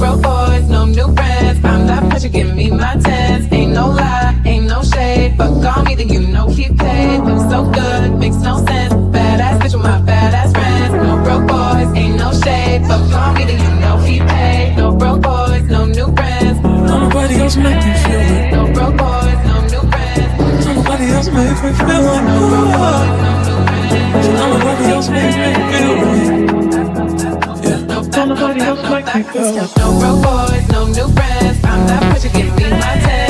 broke boys, no new friends. I'm that pressure, give me my tens. Ain't no lie, ain't no shade. Fuck on me, then you know he paid. Looks so good, makes no sense. Badass bitch with my badass friends. No broke boys, ain't no shade. Fuck on me, then you know he paid. No broke boys, no new friends. Nobody else make me feel it. No broke boys, no new friends. Nobody else make me feel like No broke boys, no new friends. nobody else make me feel it. Yeah. Nobody else make me feel it. No broke boys, no new friends. I'm that pressure, give me my tens.